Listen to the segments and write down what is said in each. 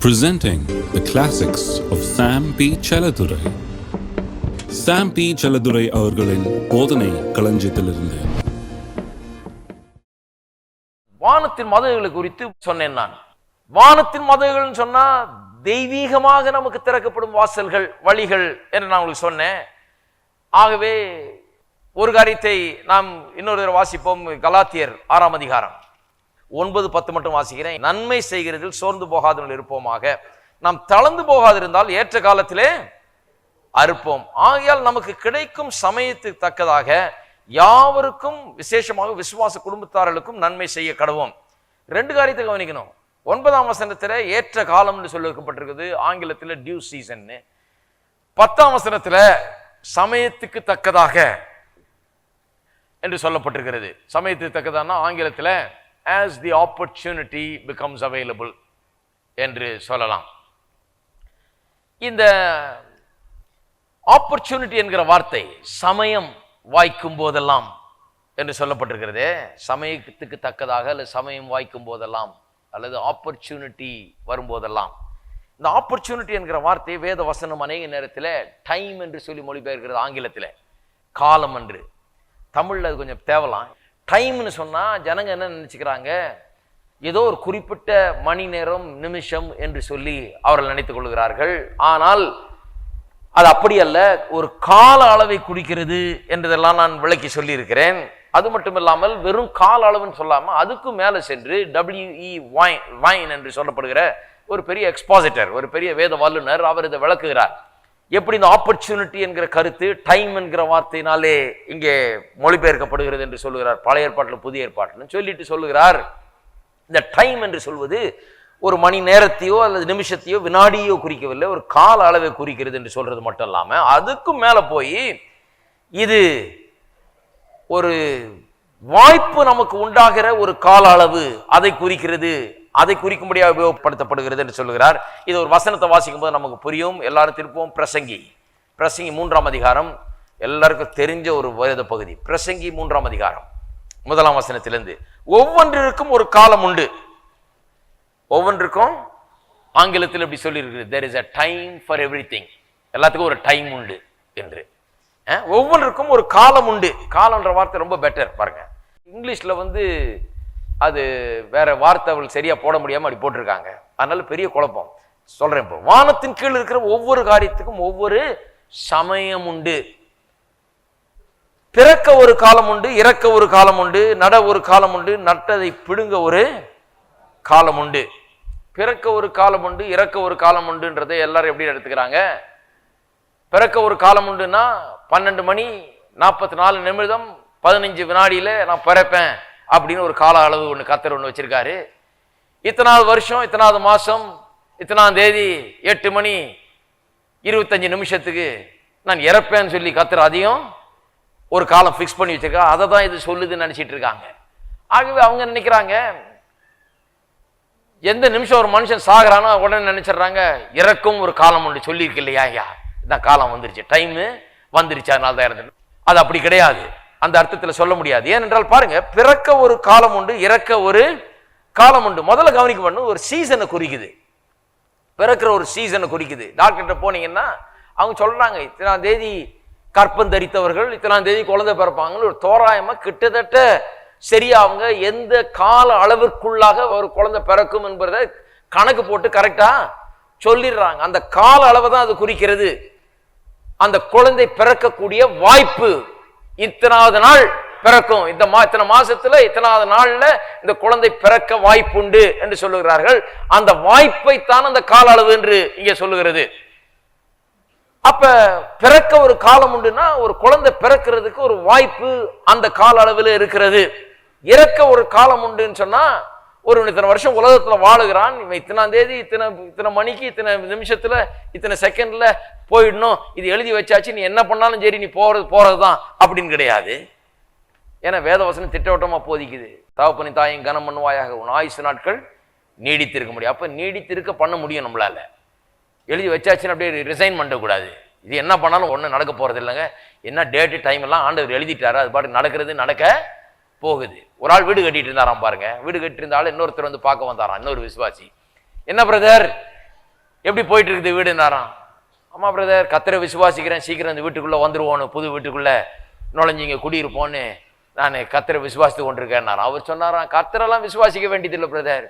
Presenting the classics of Sam P. Chaladurai. Sam P. Chaladurai அவர்களின் போதனை களஞ்சியத்திலிருந்து. வானத்தின் மதகுகளை குறித்து சொன்னேன் நான். வானத்தின் மதகுகள் சொன்னா தெய்வீகமாக நமக்கு திறக்கப்படும் வாசல்கள், வழிகள் என்று நான் உங்களுக்கு சொன்னேன். ஆகவே ஒரு காரியத்தை நாம் இன்னொரு தடவை வாசிப்போம். கலாத்தியர் 6ஆம் அதிகாரம் 9-10 மட்டும் வாசிக்கிறேன். நன்மை செய்கிறதில் சோர்ந்து போகாதவர்கள் இருப்போமாக, நாம் தளர்ந்து போகாதிருந்தால் ஏற்ற காலத்திலே அறுப்போம். ஆகையால் நமக்கு கிடைக்கும் சமயத்துக்கு தக்கதாக யாவருக்கும், விசேஷமாக விசுவாச குடும்பத்தார்களுக்கும் நன்மை செய்ய கடவோம். 2 காரியத்தை கவனிக்கணும். 9ஆம் வசனத்துல ஏற்ற காலம் என்று சொல்லப்பட்டிருக்குது, ஆங்கிலத்தில் டியூ சீசன். 10ஆம் வசனத்துல சமயத்துக்கு தக்கதாக என்று சொல்லப்பட்டிருக்கிறது. சமயத்துக்கு தக்கதான ஆங்கிலத்தில் as the opportunity becomes available என்று சொல்லலாம். இந்த opportunity என்கிற வார்த்தை சமயம் வாய்க்கும் போதெல்லாம் என்று சொல்லப்பட்டிருக்கிறது. சமயத்துக்கு தக்கதாக அல்லது சமயம் வாய்க்கும் போதெல்லாம் அல்லது ஆப்பர்ச்சுனிட்டி வரும்போதெல்லாம். இந்த ஆப்பர்ச்சுனிட்டி என்கிற வார்த்தை வேத வசனம் அநேக நேரத்தில் டைம் என்று சொல்லி மொழிபெயர்க்கிறது. ஆங்கிலத்தில் காலம் என்று, தமிழில் அது கொஞ்சம் தேவலாம். டைம்னு சொன்னால் ஜனங்க என்ன நினச்சிக்கிறாங்க, ஏதோ ஒரு குறிப்பிட்ட மணி நேரம், நிமிஷம் என்று சொல்லி அவர்கள் நினைத்துக் கொள்கிறார்கள். ஆனால் அது அப்படி அல்ல, ஒரு கால அளவை குறிக்கிறது என்றதெல்லாம் நான் விளக்கி சொல்லியிருக்கிறேன். அது மட்டும் இல்லாமல் வெறும் கால அளவுன்னு சொல்லாமல் அதுக்கு மேலே சென்று W.E. வைன் என்று சொல்லப்படுகிற ஒரு பெரிய எக்ஸ்பாசிட்டர், ஒரு பெரிய வேத வல்லுனர், அவர் இதை விளக்குகிறார். எப்படி இந்த ஆப்பர்ச்சுனிட்டி என்கிற கருத்து டைம் என்கிற வார்த்தையினாலே இங்கே மொழிபெயர்க்கப்படுகிறது என்று சொல்லுகிறார். பழைய ஏற்பாட்டில் புதிய ஏற்பாட்டில் சொல்லிட்டு சொல்லுகிறார், இந்த டைம் என்று சொல்வது ஒரு மணி நேரத்தையோ அல்லது நிமிஷத்தையோ வினாடியோ குறிக்கவில்லை, ஒரு கால அளவை குறிக்கிறது என்று சொல்றது மட்டும் இல்லாமல் அதுக்கும் மேலே போய் இது ஒரு வாய்ப்பு நமக்கு உண்டாகிற ஒரு கால அளவு, அதை குறிக்கிறது, அதை குறிக்கும்படியாக உபயோகப்படுத்தப்படுகிறது என்று சொல்லுகிறார். இது ஒரு வசனத்தை வாசிக்கும் போது நமக்கு புரியும். எல்லாரும் திருப்பவும் பிரசங்கி 3ஆம் அதிகாரம், எல்லாருக்கும் தெரிஞ்ச ஒரு வேத பகுதி. பிரசங்கி 3ஆம் அதிகாரம் 1ஆம் வசனத்திலிருந்து, ஒவ்வொன்றிற்கும் ஒரு காலம் உண்டு. ஒவ்வொன்றுக்கும் ஆங்கிலத்தில் எப்படி சொல்லி இருக்குது, there is a time for everything, எல்லாத்துக்கும் ஒரு டைம் உண்டு என்று. ஒவ்வொன்றுக்கும் ஒரு காலம் உண்டு. காலம்ன்ற வார்த்தை ரொம்ப பெட்டர் பாருங்க. இங்கிலீஷ்ல அது வேற வார்த்தை அவள் சரியா போட முடியாம அப்படி போட்டிருக்காங்க. அதனால பெரிய குழப்பம். சொல்றேன், இப்போ வானத்தின் கீழ் இருக்கிற ஒவ்வொரு காரியத்துக்கும் ஒவ்வொரு சமயம் உண்டு. பிறக்க ஒரு காலம் உண்டு, இறக்க ஒரு காலம் உண்டு, நட ஒரு காலம் உண்டு, நட்டதை பிடுங்க ஒரு காலம் உண்டு. பிறக்க ஒரு காலம் உண்டு, இறக்க ஒரு காலம் உண்டுன்றதை எல்லாரும் எப்படி எடுத்துக்கிறாங்க? பிறக்க ஒரு காலம் உண்டுன்னா 12 மணி 44 நிமிடம் 15 வினாடியில நான் பிறப்பேன் அப்படின்னு ஒரு கால அளவு ஒன்று கர்த்தர் ஒன்று வச்சிருக்காரு. இத்தனாவது வருஷம், இத்தனாவது மாசம், இத்தனாம் தேதி 8 மணி 25 நிமிஷத்துக்கு நான் இறப்பேன்னு சொல்லி கர்த்தர் அதையும் ஒரு காலம் ஃபிக்ஸ் பண்ணி வச்சிருக்கா. அதை தான் இது சொல்லுதுன்னு நினைச்சிட்டு இருக்காங்க. ஆகவே அவங்க நினைக்கிறாங்க, எந்த நிமிஷம் ஒரு மனுஷன் சாகுறானோ உடனே நினைச்சிடுறாங்க இறக்கும் ஒரு காலம் ஒன்று சொல்லியிருக்கு இல்லையா, ஐயா இதான் காலம் வந்துருச்சு, டைமு வந்துருச்சு, அதனால தான் இறந்து. அது அப்படி கிடையாது, அந்த அர்த்தத்தில் சொல்ல முடியாது. ஏனென்றால் பாருங்க, பிறக்க ஒரு காலம் உண்டு, இறக்க ஒரு காலம் உண்டு. முதல்ல கவனிக்க பண்ணும், ஒரு சீசனை குறிக்குது. பிறக்கிற ஒரு சீசனை குறிக்குது. டாக்டர்கிட்ட போனீங்கன்னா அவங்க சொல்றாங்க, இத்தனாம் தேதி கற்பம் தரித்தவர்கள் இத்தனாம் தேதி குழந்தை பிறப்பாங்க. ஒரு தோராயமா கிட்டத்தட்ட சரியா அவங்க எந்த கால அளவிற்குள்ளாக ஒரு குழந்தை பிறக்கும் என்பதை கணக்கு போட்டு கரெக்டா சொல்லிடுறாங்க. அந்த கால அளவை தான் அது குறிக்கிறது. அந்த குழந்தை பிறக்கக்கூடிய வாய்ப்பு, இத்தனாவது நாள் பிறக்கும், இத்தனை மாசத்துல இத்தனாவது நாள்ல இந்த குழந்தை பிறக்க வாய்ப்புண்டு என்று சொல்லுகிறார்கள். அந்த வாய்ப்பைத்தான் அந்த கால அளவு என்று இங்கே சொல்லுகிறது. அப்ப பிறக்க ஒரு காலம் உண்டுன்னா ஒரு குழந்தை பிறக்கிறதுக்கு ஒரு வாய்ப்பு அந்த கால அளவில் இருக்கிறது. இறக்க ஒரு காலம் உண்டுன்னு சொன்னா ஒரு இத்தனை வருஷம் உலகத்துல வாழுகிறான், இவன் இத்தனாம் தேதி இத்தனை மணிக்கு இத்தனை நிமிஷத்துல இத்தனை செகண்ட்ல போயிடணும், இது எழுதி வச்சாச்சு, நீ என்ன பண்ணாலும் சரி நீ போறதுதான் அப்படின்னு கிடையாது. ஏன்னா வேதவசனம் திட்டவட்டமா போதிக்குது, தகப்பனின் தாயும் கனம் பண்ணுவாயாக, உன் ஆயுசு நாட்கள் நீடித்திருக்க முடியும். அப்ப நீடித்திருக்க பண்ண முடியும் நம்மளால. எழுதி வச்சாச்சுன்னு அப்படியே ரிசைன் பண்ணக்கூடாது. இது என்ன பண்ணாலும் ஒன்றும் நடக்க போறது இல்லைங்க. என்ன டேட்டு டைம் எல்லாம் ஆண்டவர் எழுதிட்டாரு, அது பாட்டு நடக்கிறது, நடக்க போகுது. ஒரு ஆள் வீடு கட்டிட்டு இருந்தாராம் பாருங்க. வீடு கட்டிட்டு இருந்தாலும் இன்னொருத்தர் வந்து பார்க்க வந்தாராம், இன்னொரு விசுவாசி. என்ன பிரதர் எப்படி போயிட்டு இருக்குது வீடுனாராம். ஆமா பிரதர், கர்த்தரை விசுவாசிக்கிறேன், சீக்கிரம் இந்த வீட்டுக்குள்ள வந்துருவோன்னு, புது வீட்டுக்குள்ள நுழைஞ்சிங்க குடியிருப்போன்னு நான் கர்த்தரை விசுவாசித்து கொண்டிருக்கேன்னாராம். அவர் சொன்னாராம், கர்த்தரெல்லாம் விசுவாசிக்க வேண்டியதில்லை பிரதர்.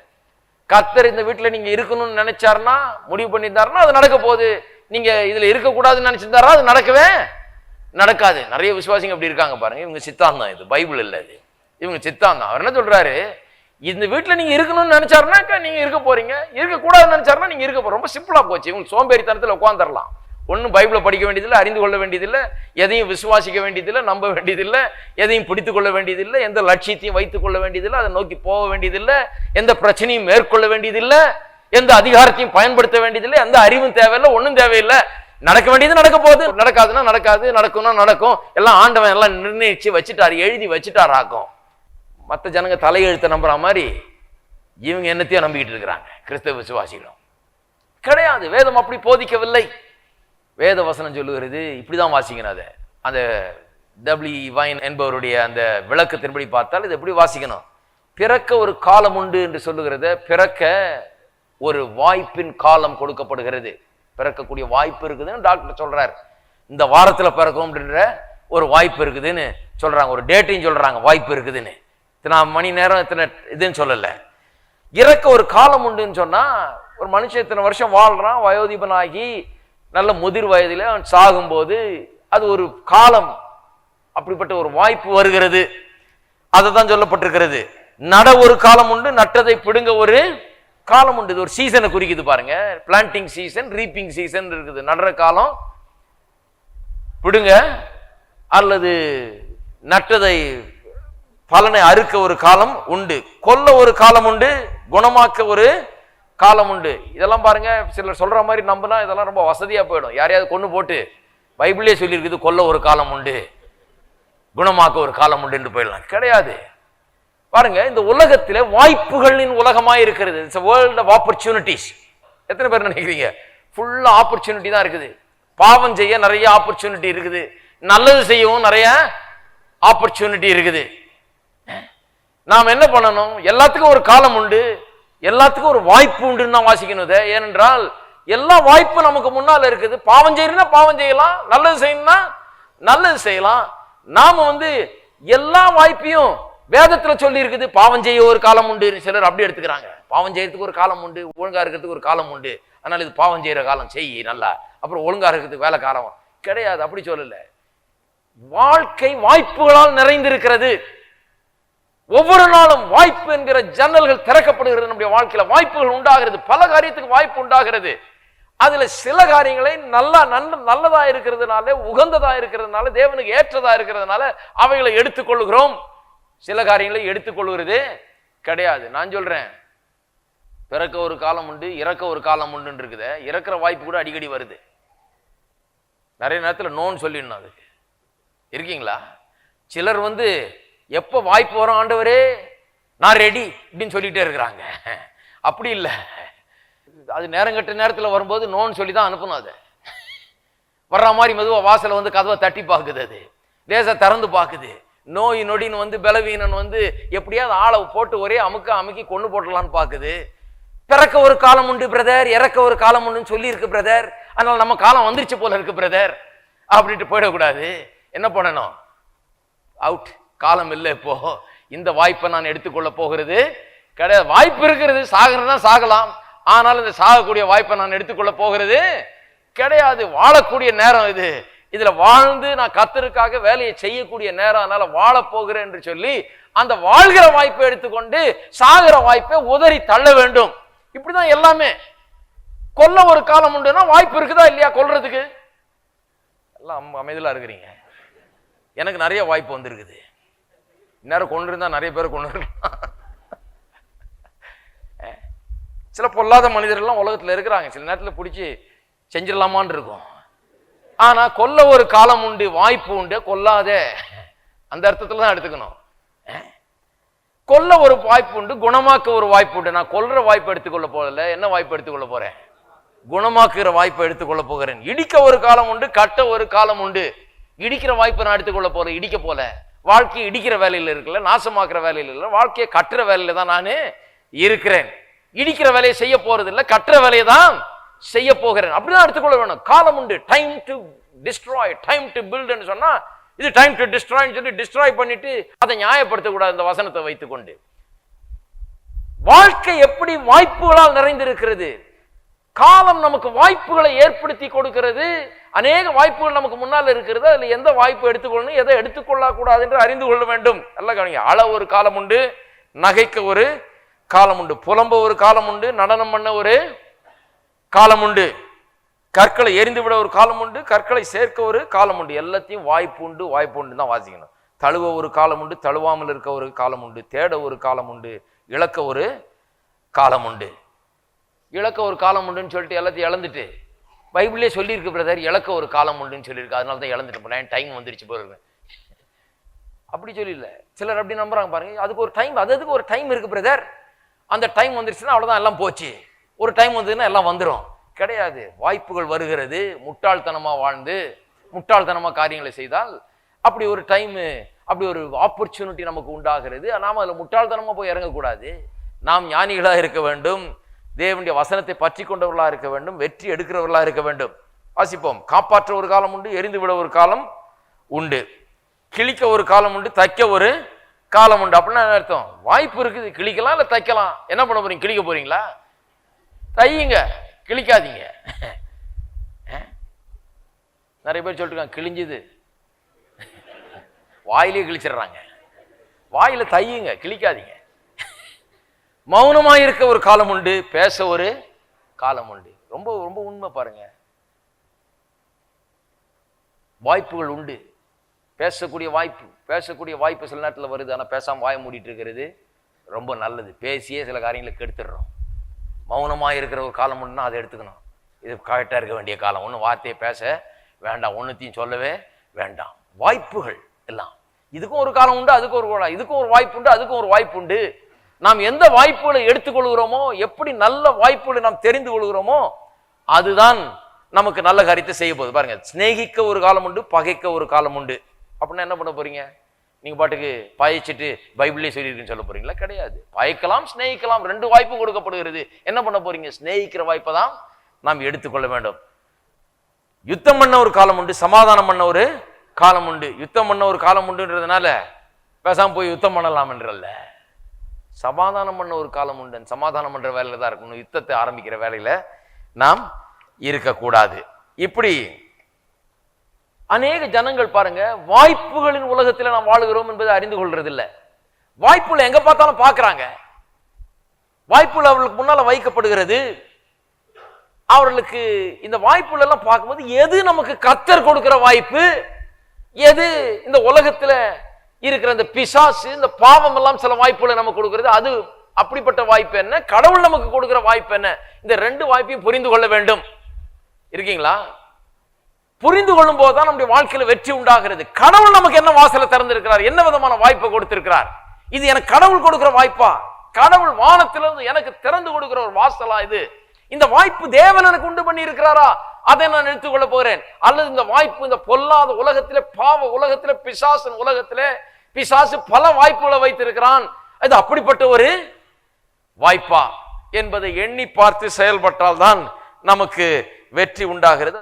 கர்த்தர் இந்த வீட்டுல நீங்க இருக்கணும்னு நினைச்சாருன்னா, முடிவு பண்ணியிருந்தாருன்னா அது நடக்க போகுது. நீங்க இதுல இருக்கக்கூடாதுன்னு நினைச்சிருந்தாரா அது நடக்கவே நடக்காது. நிறைய விசுவாசிங்க அப்படி இருக்காங்க பாருங்க. இவங்க சித்தாந்தம், இது பைபிள் இல்ல, இது இவங்க சித்தாந்தம். அவர் என்ன சொல்றாரு, இந்த வீட்டுல நீங்க இருக்கணும்னு நினைச்சாருன்னா நீங்க இருக்க போறீங்க, இருக்கக்கூடாதுன்னு நினைச்சாருன்னா நீங்க இருக்க போறோம். ரொம்ப சிம்பிளா போச்சு. இவங்க சோம்பேறித்தனத்துல உட்காந்துடலாம். ஒன்னும் பைபிளை படிக்க வேண்டியதில்லை, அறிந்து கொள்ள வேண்டியதில்லை, எதையும் விசுவாசிக்க வேண்டியதில்லை, நம்ப வேண்டியதில்லை, எதையும் பிடித்துக் கொள்ள வேண்டியதில்லை, எந்த லட்சியத்தையும் வைத்துக் கொள்ள வேண்டியதில்லை, அதை நோக்கி போக வேண்டியதில்லை, எந்த பிரச்சனையும் மேற்கொள்ள வேண்டியதில்லை, எந்த அதிகாரத்தையும் பயன்படுத்த வேண்டியதில்லை, எந்த அறிவும் தேவையில்லை, ஒன்றும் தேவையில்லை. நடக்க வேண்டியது நடக்க போகுது, நடக்காதுன்னா நடக்காது, நடக்கும்னா நடக்கும். எல்லாம் ஆண்டவன் எல்லாம் நிர்ணயிச்சு வச்சுட்டாரு, எழுதி வச்சுட்டாரு ஆக்கும். மற்ற ஜனங்க தலையெழுத்தை நம்புற மாதிரி இவங்க என்னத்தையும் நம்பிக்கிட்டு இருக்கிறாங்க. கிறிஸ்தவ விசுவாசிகளும் கிடையாது. வேதம் அப்படி போதிக்கவில்லை. வேத வசனம் சொல்லுகிறது, இப்படிதான் வாசிக்கணும். அதை அந்த WE என்பவருடைய அந்த விளக்கத்தின்படி பார்த்தால் இது எப்படி வாசிக்கணும். பிறக்க ஒரு காலம் உண்டு என்று சொல்லுகிறத, பிறக்க ஒரு வாய்ப்பின் காலம் கொடுக்கப்படுகிறது. பிறக்கக்கூடிய வாய்ப்பு இருக்குதுன்னு டாக்டர் சொல்றாரு. இந்த வாரத்துல பிறக்கும் அப்படின்ற ஒரு வாய்ப்பு இருக்குதுன்னு சொல்றாங்க. ஒரு டேட்டையும் சொல்றாங்க, வாய்ப்பு இருக்குதுன்னு. இத்தனை மணி நேரம் இத்தனை இதுன்னு சொல்லல. இறக்க ஒரு காலம் உண்டுன்னு சொன்னா, ஒரு மனுஷன் இத்தனை வருஷம் வாழ்றான், வயோதிபனாகி நல்ல முதிர் வயதில அவன் சாகும்போது அது ஒரு காலம், அப்படிப்பட்ட ஒரு வாய்ப்பு வருகிறது. அதுதான் சொல்லப்பட்டிருக்கிறது. நட ஒரு காலம் உண்டு, நட்டதை பிடுங்க ஒரு காலம் உண்டு. இது ஒரு சீசனை குறிக்குது பாருங்க. பிளான்டிங் சீசன், ரீப்பிங் சீசன் இருக்குது. நடுற காலம், பிடுங்க அல்லது நட்டதை பலனை அறுக்க ஒரு காலம் உண்டு. கொல்ல ஒரு காலம் உண்டு, குணமாக்க ஒரு காலம் உண்டு. இதெல்லாம் பாருங்க, சிலர் சொல்ற மாதிரி நம்பினா இதெல்லாம் ரொம்ப வசதியா போயிடும். யாரையாவது கொண்டு போட்டு பைபிளே சொல்லியிருக்குது, கொல்ல ஒரு காலம் உண்டு, குணமாக்க ஒரு காலம் உண்டு என்று போயிடலாம். கிடையாது. பாருங்க, இந்த உலகத்திலே வாய்ப்புகளின் உலகமாய் இருக்கிறது. It's a world of opportunities. எத்தனை பேர் நினைக்கிறீங்க? ஃபுல்லா ஆப்பர்ச்சுனிட்டி தான் இருக்குது. பாவம் செய்ய நிறைய ஆப்பர்ச்சுனிட்டி இருக்குது, நல்லது செய்யவும் நிறைய ஆப்பர்ச்சுனிட்டி இருக்குது. நாம் என்ன பண்ணணும்? எல்லாத்துக்கும் ஒரு காலம் உண்டு, எல்லாத்துக்கும் ஒரு வாய்ப்பு உண்டுன்னு தான் வாசிக்கணும். ஏனென்றால் எல்லா வாய்ப்பும் நமக்கு முன்னால இருக்குது. பாவம் செய்யணும்னா பாவம் செய்யலாம், நல்லது செய்யணும்னா நல்லது செய்யலாம். நாம எல்லா வாய்ப்பையும் வேதத்துல சொல்லி இருக்குது. பாவம் செய்ய ஒரு காலம் உண்டு, சிலர் அப்படி எடுத்துக்கிறாங்க. பாவம் செய்யறதுக்கு ஒரு காலம் உண்டு, ஒழுங்கா இருக்கிறதுக்கு ஒரு காலம் உண்டு. அதனால இது பாவம் செய்யற காலம், செய் நல்லா, அப்புறம் ஒழுங்கா இருக்கிறதுக்கு வேலை காலம் கிடையாது. அப்படி சொல்லல. வாழ்க்கை வாய்ப்புகளால் நிறைந்திருக்கிறது. ஒவ்வொரு நாளும் வாய்ப்பு என்கிற ஜன்னல்கள் திறக்கப்படுகிறது. நம்முடைய வாழ்க்கையில வாய்ப்புகள் உண்டாகிறது, பல காரியத்துக்கு வாய்ப்பு உண்டாகிறது. அதுல சில காரியங்களை நல்லதா இருக்கிறதுனால, உகந்ததா இருக்கிறதுனால, தேவனுக்கு ஏற்றதா இருக்கிறதுனால அவைகளை எடுத்துக்கொள்கிறோம். சில காரியங்களை எடுத்துக்கொள்கிறது கிடையாது. நான் சொல்றேன், பிறக்க ஒரு காலம் உண்டு, இறக்க ஒரு காலம் உண்டு இருக்குது. இறக்குற வாய்ப்பு கூட அடிக்கடி வருது. நிறைய நேரத்தில் நோன்னு சொல்லிடணும். அதுக்கு இருக்கீங்களா? சிலர் எப்ப வாய்ப்பு வரும், ஆண்டவரே நான் ரெடி அப்படின்னு சொல்லிட்டே இருக்கிறாங்க. அப்படி இல்லை. அது நேரங்கட்ட நேரத்தில் வரும்போது நோன்னு சொல்லி தான் அனுப்பணும். அதை வர்ற மாதிரி மெதுவா வாசலை கதவை தட்டி பார்க்குது, அது லேசா திறந்து பார்க்குது. நோய் நொடின்னு பலவீனன் எப்படியாவது ஆளை போட்டு ஒரே அமுக்கி கொண்டு போட்டலான்னு பார்க்குது. பிறக்க ஒரு காலம் உண்டு பிரதர், இறக்க ஒரு காலம் உண்டுன்னு சொல்லி இருக்கு பிரதர். அதனால நம்ம காலம் வந்துருச்சு போல இருக்கு பிரதர் அப்படின்ட்டு போயிடக்கூடாது. என்ன பண்ணணும்? அவுட், காலம் இல்லை. இப்போ இந்த வாய்ப்பை நான் எடுத்துக்கொள்ள போகிறது கிடையாது. வாய்ப்பு இருக்கிறது, சாகிறதா சாகலாம். ஆனால் இந்த சாகக்கூடிய வாய்ப்பை நான் எடுத்துக்கொள்ள போகிறது கிடையாது. வாழக்கூடிய நேரம் இது. இதுல வாழ்ந்து நான் கர்த்தருக்காக வேலையை செய்யக்கூடிய நேரம். அதனால வாழ போகிறேன் என்று சொல்லி அந்த வாழ்கிற வாய்ப்பை எடுத்துக்கொண்டு சாகிற வாய்ப்பை உதறி தள்ள வேண்டும். இப்படிதான் எல்லாமே. கொல்ல ஒரு காலம் உண்டுன்னா வாய்ப்பு இருக்குதா இல்லையா கொல்றதுக்கு? எல்லாம் அமைதியா இருக்கிறீங்க. எனக்கு நிறைய வாய்ப்பு வந்திருக்குது. இந்நேரம் கொண்டு இருந்தா நிறைய பேர் கொண்டு இருக்கலாம். சில பொல்லாத மனிதர்கள்லாம் உலகத்துல இருக்கிறாங்க. சில நேரத்தில் பிடிச்சி செஞ்சிடலாமான் இருக்கும். ஆனா கொல்ல ஒரு காலம் உண்டு, வாய்ப்பு உண்டு, கொல்லாத அந்த அர்த்தத்துல தான் எடுத்துக்கணும். கொல்ல ஒரு வாய்ப்பு உண்டு, குணமாக்க ஒரு வாய்ப்பு உண்டு. நான் கொல்ற வாய்ப்பு எடுத்துக்கொள்ள போகல. என்ன வாய்ப்பு எடுத்துக்கொள்ள போறேன்? குணமாக்குற வாய்ப்பை எடுத்துக்கொள்ள போகிறேன். இடிக்க ஒரு காலம் உண்டு, கட்ட ஒரு காலம் உண்டு. இடிக்கிற வாய்ப்பை நான் எடுத்துக்கொள்ள போல, இடிக்க போல. வாழ்க்கையை இடிக்கிற வேலையில இருக்கல, நாசமாக்குற வேலையில இல்லை, வாழ்க்கையை கட்டுற வேலையில தான் நான் இருக்கிறேன். இடிக்கிற வேலையை செய்ய போறது இல்லை, கட்டுற வேலையை தான் செய்ய போகிறேன் அப்படிதான் எடுத்துக்கொள்ள வேணும். காலம் உண்டு. Time to destroy, time to பில்ட்னு சொன்னா இது டைம் டு டிஸ்ட்ராய்னு சொல்லி டிஸ்ட்ராய் பண்ணிட்டு அதை நியாயப்படுத்த கூடாது. இந்த வசனத்தை வைத்துக்கொண்டு வாழ்க்கை எப்படி வாய்ப்புகளால் நிறைந்திருக்கிறது. காலம் நமக்கு வாய்ப்புகளை ஏற்படுத்தி கொடுக்கிறது. அநேக வாய்ப்புகள் நமக்கு முன்னால் இருக்கிறது. அதுல எந்த வாய்ப்பு எடுத்துக்கொள்ளணும், எதை எடுத்துக்கொள்ள கூடாது என்று அறிந்து கொள்ள வேண்டும். நல்லா கவனிங்க. அழ ஒரு காலம் உண்டு, நகைக்க ஒரு காலம் உண்டு, புலம்ப ஒரு காலம் உண்டு, நடனம் பண்ண ஒரு காலம் உண்டு, கற்களை எரிந்து விட ஒரு காலம் உண்டு, கற்களை சேர்க்க ஒரு காலம் உண்டு. எல்லாத்தையும் வாய்ப்பு உண்டு, வாய்ப்பு உண்டு தான் வாசிக்கணும். தழுவ ஒரு காலம் உண்டு, தழுவாமல் இருக்க ஒரு காலம் உண்டு, தேட ஒரு காலம் உண்டு, இழக்க ஒரு காலம் உண்டு. இழக்க ஒரு காலம் உண்டுன்னு சொல்லிட்டு எல்லாத்தையும் இழந்துட்டு பைபிளே சொல்லியிருக்கு பிரதர், இழக்க ஒரு காலம் உண்டுன்னு சொல்லியிருக்கு, அதனால தான் இழந்துட்டு போனேன், டைம் வந்துருச்சு போயிருங்க. அப்படி சொல்லல. சிலர் அப்படி நம்புறாங்க பாருங்க. அதுக்கு ஒரு டைம், அதுக்கு ஒரு டைம் இருக்கு பிரதர். அந்த டைம் வந்துருச்சுன்னா அவ்வளவுதான், எல்லாம் போச்சு. ஒரு டைம் வந்ததுன்னா எல்லாம் வந்துடும். கிடையாது. வாய்ப்புகள் வருகிறது. முட்டாள்தனமா வாழ்ந்து முட்டாள்தனமா காரியங்களை செய்தால் அப்படி ஒரு டைம், அப்படி ஒரு ஆப்பர்ச்சுனிட்டி நமக்கு உண்டாகிறது. நாம அதுல முட்டாள்தனமா போய் இறங்கக்கூடாது. நாம் ஞானிகளா இருக்க வேண்டும். தேவனுடைய வசனத்தை பற்றி கொண்டவர்களா இருக்க வேண்டும். வெற்றி எடுக்கிறவர்களா இருக்க வேண்டும். வாசிப்போம். காப்பாற்ற ஒரு காலம் உண்டு, எரிந்து விட ஒரு காலம் உண்டு, கிழிக்க ஒரு காலம் உண்டு, தைக்க ஒரு காலம் உண்டு. அப்படின்னா என்ன அர்த்தம்? வாய்ப்பு இருக்குது, கிழிக்கலாம் இல்ல தைக்கலாம். என்ன பண்ண போறீங்க? கிழிக்க போறீங்களா? தையுங்க, கிழிக்காதீங்க. நிறைய பேர் சொல்லிட்டு கிழிஞ்சுது, வாயிலே கிழிச்சிடுறாங்க. வாயில தையுங்க, கிழிக்காதீங்க. மௌனமாக இருக்க ஒரு காலம் உண்டு, பேச ஒரு காலம் உண்டு. ரொம்ப ரொம்ப உண்மை பாருங்க. வாய்ப்புகள் உண்டு, பேசக்கூடிய வாய்ப்பு சில நேரத்தில் வருது. ஆனால் பேசாமல் வாய மூடிட்டு இருக்கிறது ரொம்ப நல்லது. பேசியே சில காரியங்களை கெடுத்துடுறோம். மௌனமாக இருக்கிற ஒரு காலம் உண்டுன்னா அதை எடுத்துக்கணும். இது கரெக்டாக இருக்க வேண்டிய காலம். ஒன்றும் வார்த்தையை பேச வேண்டாம், ஒன்றுத்தையும் சொல்லவே வேண்டாம். வாய்ப்புகள் எல்லாம் இதுக்கும் ஒரு காலம் உண்டு, அதுக்கும் ஒரு காலம், இதுக்கும் ஒரு வாய்ப்பு உண்டு, அதுக்கும் ஒரு வாய்ப்பு உண்டு. நாம் எந்த வாய்ப்புகளை எடுத்துக்கொள்கிறோமோ, எப்படி நல்ல வாய்ப்புகளை நாம் தெரிந்து கொள்கிறோமோ, அதுதான் நமக்கு நல்ல காரியத்தை செய்ய போகுது. பாருங்க, சிநேகிக்க ஒரு காலம் உண்டு, பகைக்க ஒரு காலம் உண்டு. அப்படின்னா என்ன பண்ண போறீங்க? நீங்க பாட்டுக்கு பாய்ச்சிட்டு பைபிளே சொல்லியிருக்குன்னு சொல்ல போறீங்களா? கிடையாது. பாய்க்கலாம், சிநேகிக்கலாம், ரெண்டு வாய்ப்பு கொடுக்கப்படுகிறது. என்ன பண்ண போறீங்க? சிநேகிக்கிற வாய்ப்பை தான் நாம் எடுத்துக்கொள்ள வேண்டும். யுத்தம் பண்ண ஒரு காலம் உண்டு, சமாதானம் பண்ண ஒரு காலம் உண்டு. யுத்தம் பண்ண ஒரு காலம் உண்டுன்றதுனால பேசாம போய் யுத்தம் பண்ணலாம் என்றல்ல. சமாதானம் பண்ண ஒரு காலம் உண்டு. சமாதானம் பண்ற வேலையில தான் இருக்கணும். யுத்தத்தை ஆரம்பிக்கிற வேலையில நாம் இருக்கக்கூடாது. இப்படி அநேக ஜனங்கள் பாருங்க, வாய்ப்புகளின் உலகத்தில் நாம் வாழுகிறோம் என்பதை அறிந்து கொள்றது இல்லை. வாய்ப்புகளை எங்க பார்த்தாலும் பார்க்கிறாங்க. வாய்ப்புகள் அவர்களுக்கு முன்னால வைக்கப்படுகிறது. அவர்களுக்கு இந்த வாய்ப்புகள் எல்லாம் பார்க்கும்போது எது நமக்கு கர்த்தர் கொடுக்கிற வாய்ப்பு, எது இந்த உலகத்துல இருக்கிற இந்த பிசாசு, இந்த பாவம் எல்லாம் சில வாய்ப்புகளை நமக்கு கொடுக்கிறது, அது அப்படிப்பட்ட வாய்ப்பு என்ன, கடவுள் நமக்கு கொடுக்கிற வாய்ப்பு என்ன, இந்த ரெண்டு வாய்ப்பையும் புரிந்து கொள்ள வேண்டும். இருக்கீங்களா? புரிந்து கொள்ளும் போதுதான் நம்முடைய வாழ்க்கையில வெற்றி உண்டாகிறது. கடவுள் நமக்கு என்ன வாசலை திறந்திருக்கிறார், என்ன விதமான வாய்ப்பை கொடுத்திருக்கிறார், இது எனக்கு கடவுள் கொடுக்கிற வாய்ப்பா, கடவுள் வானத்திலிருந்து எனக்கு திறந்து கொடுக்கிற ஒரு வாசலா, இது இந்த வாய்ப்பு தேவன் எனக்கு உண்டு பண்ணி இருக்கிறாரா, அதை நான் எடுத்துக்கொள்ள போகிறேன். அல்லது இந்த வாய்ப்பு இந்த பொல்லாத உலகத்திலே, பாவ உலகத்திலே, பிசாசின் உலகத்திலே பிசாசு பல வாய்ப்புகளை வைத்திருக்கிறான், இது அப்படிப்பட்ட ஒரு வாய்ப்பா என்பதை எண்ணி பார்த்து செயல்பட்டால் தான் நமக்கு வெற்றி உண்டாகிறது.